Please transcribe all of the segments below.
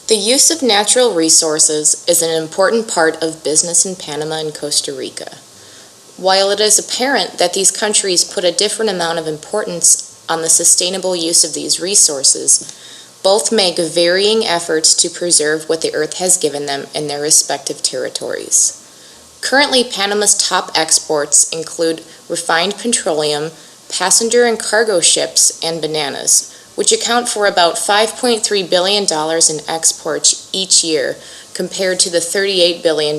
The use of natural resources is an important part of business in Panama and Costa Rica. While it is apparent that these countries put a different amount of importance on the sustainable use of these resources, both make varying efforts to preserve what the earth has given them in their respective territories. Currently, Panama's top exports include refined petroleum, passenger and cargo ships, and bananas, which account for about $5.3 billion in exports each year compared to the $38 billion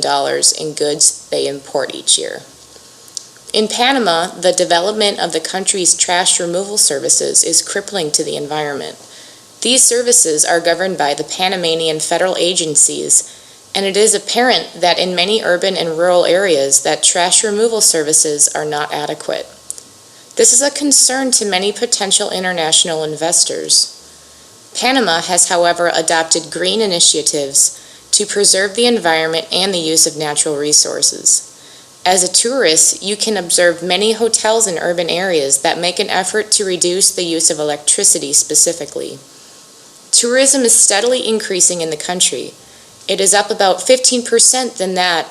in goods they import each year. In Panama, the development of the country's trash removal services is crippling to the environment. These services are governed by the Panamanian federal agencies, and it is apparent that in many urban and rural areas that trash removal services are not adequate. This is a concern to many potential international investors. Panama has, however, adopted green initiatives to preserve the environment and the use of natural resources. As a tourist, you can observe many hotels in urban areas that make an effort to reduce the use of electricity specifically. Tourism is steadily increasing in the country. It is up about 15% than that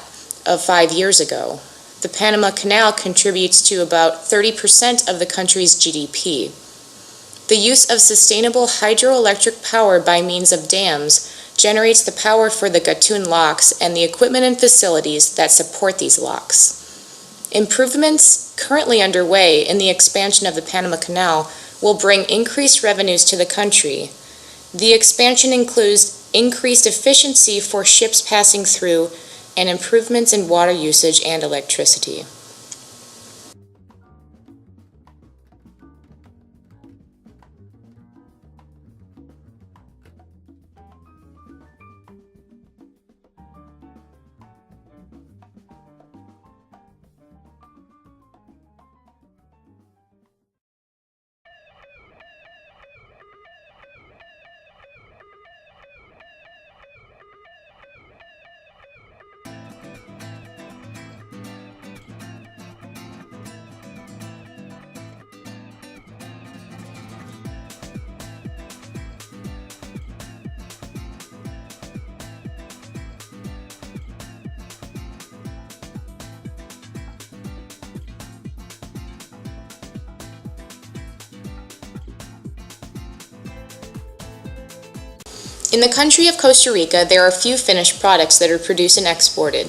of 5 years ago. The Panama Canal contributes to about 30% of the country's GDP. The use of sustainable hydroelectric power by means of dams generates the power for the Gatun locks and the equipment and facilities that support these locks. Improvements currently underway in the expansion of the Panama Canal will bring increased revenues to the country. The expansion includes increased efficiency for ships passing through and improvements in water usage and electricity. In the country of Costa Rica, there are few finished products that are produced and exported.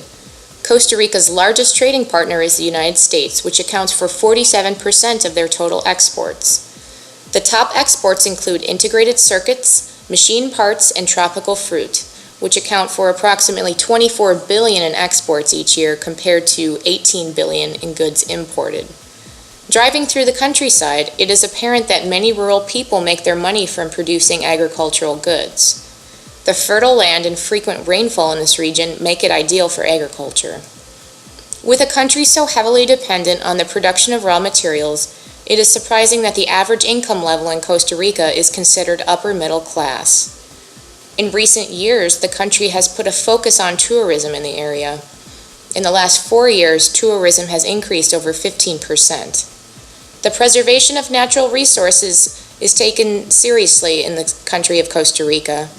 Costa Rica's largest trading partner is the United States, which accounts for 47% of their total exports. The top exports include integrated circuits, machine parts, and tropical fruit, which account for approximately $24 billion in exports each year compared to $18 billion in goods imported. Driving through the countryside, it is apparent that many rural people make their money from producing agricultural goods. The fertile land and frequent rainfall in this region make it ideal for agriculture. With a country so heavily dependent on the production of raw materials, it is surprising that the average income level in Costa Rica is considered upper middle class. In recent years, the country has put a focus on tourism in the area. In the last 4 years, tourism has increased over 15%. The preservation of natural resources is taken seriously in the country of Costa Rica.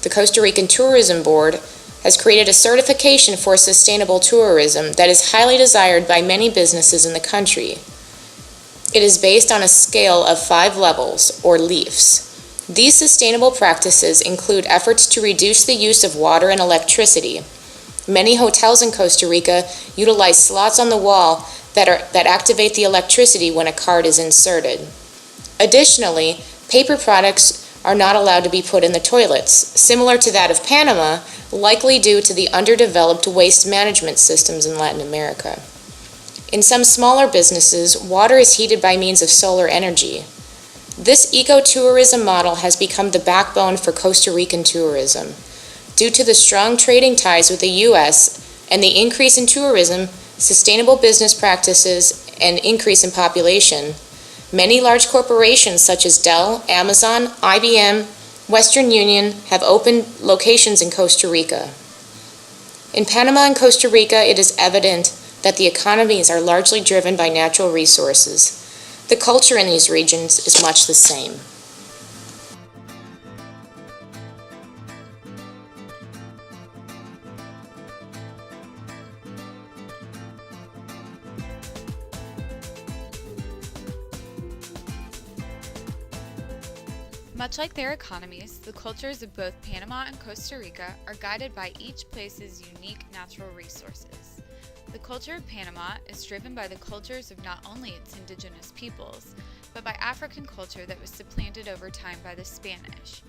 The Costa Rican Tourism Board has created a certification for sustainable tourism that is highly desired by many businesses in the country. It is based on a scale of 5 levels, or leafs. These sustainable practices include efforts to reduce the use of water and electricity. Many hotels in Costa Rica utilize slots on the wall that activate the electricity when a card is inserted. Additionally, paper products are not allowed to be put in the toilets, similar to that of Panama, likely due to the underdeveloped waste management systems in Latin America. In some smaller businesses, water is heated by means of solar energy. This ecotourism model has become the backbone for Costa Rican tourism. Due to the strong trading ties with the U.S. and the increase in tourism, sustainable business practices, and increase in population, many large corporations such as Dell, Amazon, IBM, Western Union have opened locations in Costa Rica. In Panama and Costa Rica, it is evident that the economies are largely driven by natural resources. The culture in these regions is much the same. Much like their economies, the cultures of both Panama and Costa Rica are guided by each place's unique natural resources. The culture of Panama is driven by the cultures of not only its indigenous peoples, but by African culture that was supplanted over time by the Spanish.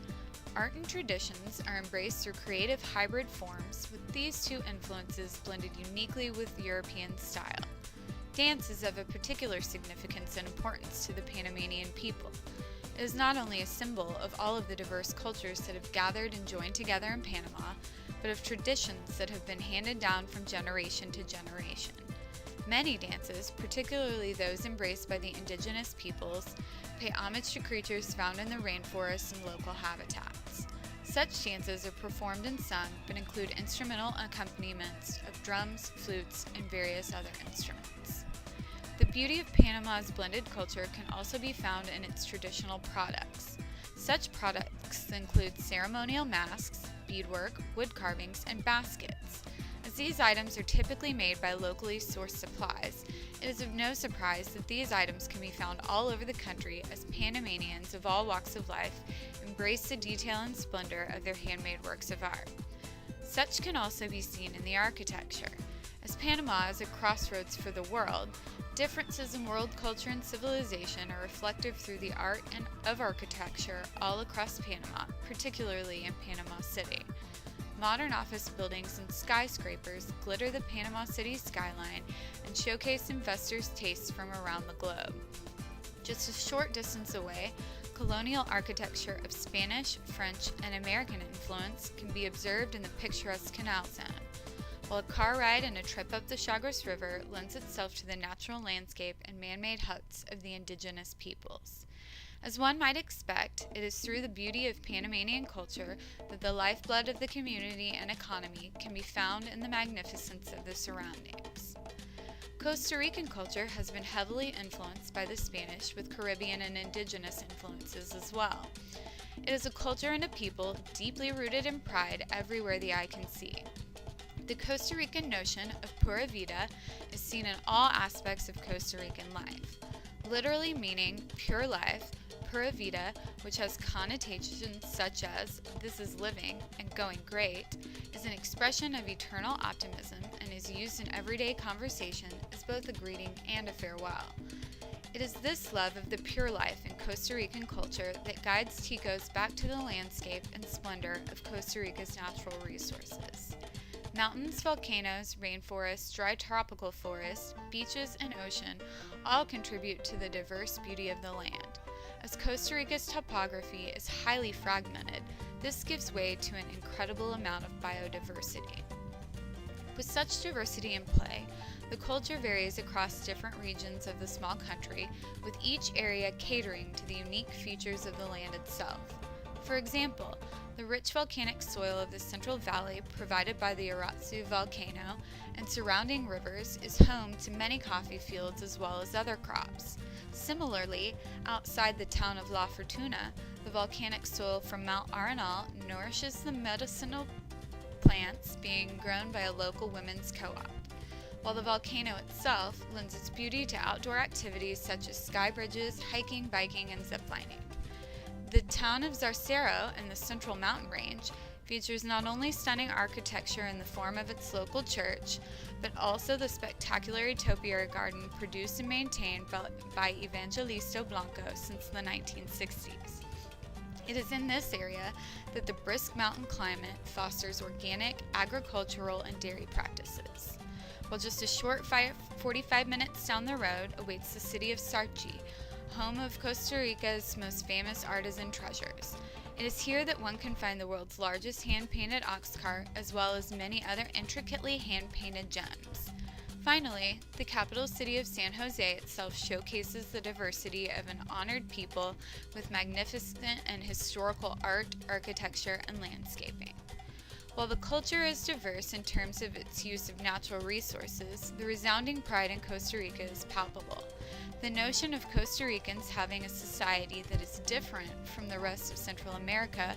Art and traditions are embraced through creative hybrid forms, with these two influences blended uniquely with European style. Dance is of a particular significance and importance to the Panamanian people. It is not only a symbol of all of the diverse cultures that have gathered and joined together in Panama, but of traditions that have been handed down from generation to generation. Many dances, particularly those embraced by the indigenous peoples, pay homage to creatures found in the rainforests and local habitats. Such dances are performed and sung, but include instrumental accompaniments of drums, flutes, and various other instruments. The beauty of Panama's blended culture can also be found in its traditional products. Such products include ceremonial masks, beadwork, wood carvings, and baskets. As these items are typically made by locally sourced supplies, it is of no surprise that these items can be found all over the country as Panamanians of all walks of life embrace the detail and splendor of their handmade works of art. Such can also be seen in the architecture. As Panama is a crossroads for the world, differences in world culture and civilization are reflected through the art and of architecture all across Panama, particularly in Panama City. Modern office buildings and skyscrapers glitter the Panama City skyline and showcase investors' tastes from around the globe. Just a short distance away, colonial architecture of Spanish, French, and American influence can be observed in the picturesque canal zone, while a car ride and a trip up the Chagres River lends itself to the natural landscape and man-made huts of the indigenous peoples. As one might expect, it is through the beauty of Panamanian culture that the lifeblood of the community and economy can be found in the magnificence of the surroundings. Costa Rican culture has been heavily influenced by the Spanish, with Caribbean and indigenous influences as well. It is a culture and a people deeply rooted in pride everywhere the eye can see. The Costa Rican notion of pura vida is seen in all aspects of Costa Rican life, literally meaning pure life. Pura vida, which has connotations such as "this is living" and "going great," is an expression of eternal optimism and is used in everyday conversation as both a greeting and a farewell. It is this love of the pure life in Costa Rican culture that guides Ticos back to the landscape and splendor of Costa Rica's natural resources. Mountains, volcanoes, rainforests, dry tropical forests, beaches, and ocean all contribute to the diverse beauty of the land. As Costa Rica's topography is highly fragmented, this gives way to an incredible amount of biodiversity. With such diversity in play, the culture varies across different regions of the small country, with each area catering to the unique features of the land itself. For example, the rich volcanic soil of the Central Valley provided by the Aratsu volcano and surrounding rivers is home to many coffee fields as well as other crops. Similarly, outside the town of La Fortuna, the volcanic soil from Mount Arenal nourishes the medicinal plants being grown by a local women's co-op, while the volcano itself lends its beauty to outdoor activities such as sky bridges, hiking, biking, and ziplining. The town of Zarcero in the Central Mountain Range features not only stunning architecture in the form of its local church, but also the spectacular topiary garden produced and maintained by Evangelista Blanco since the 1960s. It is in this area that the brisk mountain climate fosters organic, agricultural, and dairy practices. While just a short 45 minutes down the road awaits the city of Sarchi, home of Costa Rica's most famous artisan treasures. It is here that one can find the world's largest hand-painted ox cart, as well as many other intricately hand-painted gems. Finally, the capital city of San Jose itself showcases the diversity of an honored people with magnificent and historical art, architecture, and landscaping. While the culture is diverse in terms of its use of natural resources, the resounding pride in Costa Rica is palpable. The notion of Costa Ricans having a society that is different from the rest of Central America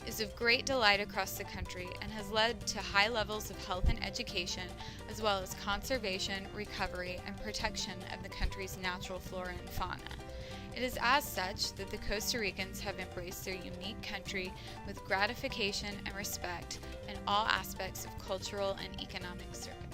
is of great delight across the country and has led to high levels of health and education, as well as conservation, recovery, and protection of the country's natural flora and fauna. It is as such that the Costa Ricans have embraced their unique country with gratification and respect in all aspects of cultural and economic circumstances.